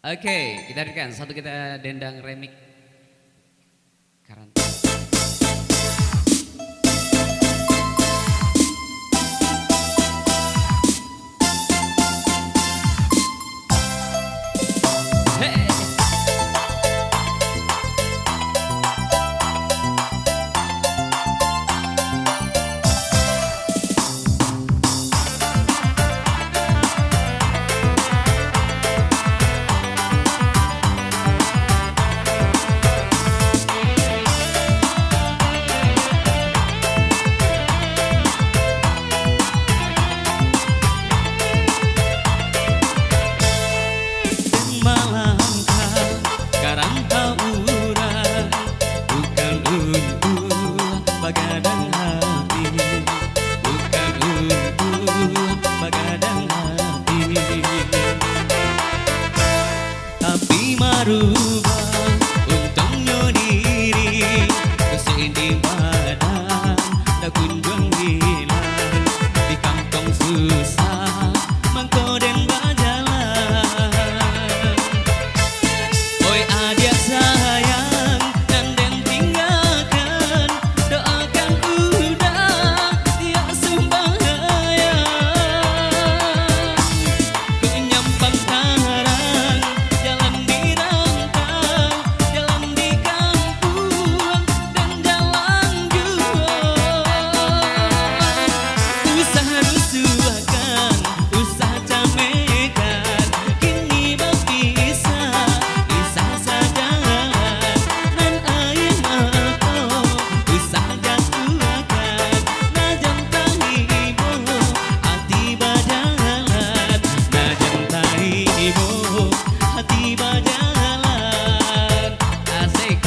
Oke, kita dengarkan satu kita dendang remix. Karanta. Bagadang hati, bukan untuk bagadang hati, tapi merubah untungnya diri kesini badan tak kunjung hilang di kampung susah mengkoden bajalan. Oi adik sayang dan den tinggalkan, doakan udah tiak sembahyang. Ku nyampang karang, jalan di rantau, jalan di kampung dan jalan jual. Usaha rusuhkan, usaha camekan, kini berpisah. Hati berjalan asik.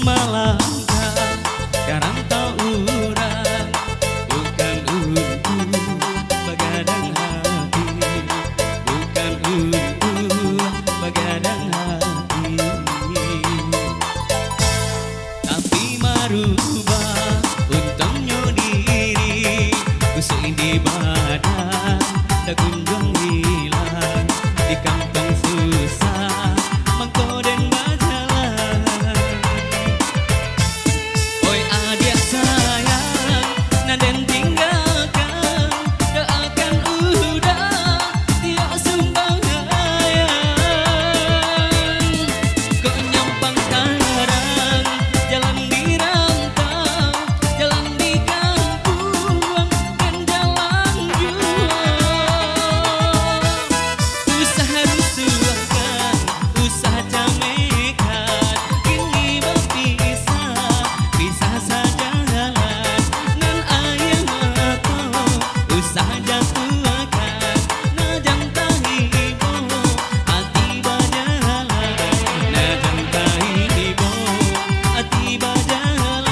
Malangkah karantau urang, bukan untuk bagadang hati, bukan untuk bagadang hati, tapi merubah untungnya diri kesini badan tak kunjung hilang di kampung susah mengkoden bajalan. Dan tinggalkan, doakan udah tiak sembahyang. Kau nyampang karang, jalan di rantau, jalan di kampung dan jalan jual. Usaha rusuhkan, usaha camekan, kini berpisah, pisah saja jalan. Usaha jatuhkan, najang tahibo, hati berjalan. Najang tahibo, hati berjalan.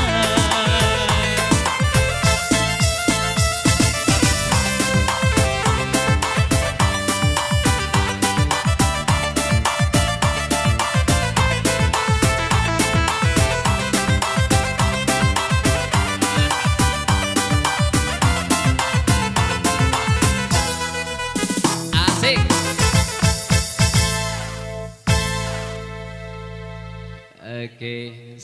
Oke.